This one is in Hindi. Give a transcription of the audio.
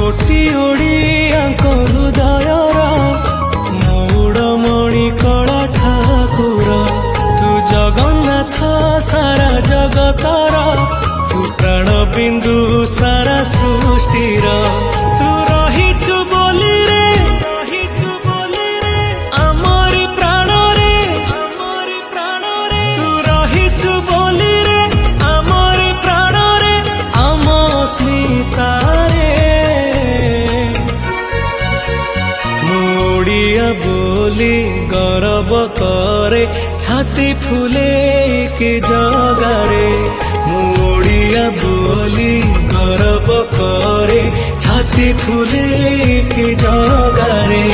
कोटि ओडियाଙ୍କ हृदयर मौड़मणि कला ठाकुर तू जगन्नाथ सारा जगतर तू प्राण बिंदु सारा सृष्टिर तू रहिचु बोली रे आमरी प्राण रे तू रहिचु बोली रे आमरी प्राण रे आम स्मिता रे मोड़िया बोली गौरव करे छाती फुले के जगारे मोड़िया बोली गौरव करे छाती फुले के जगारे।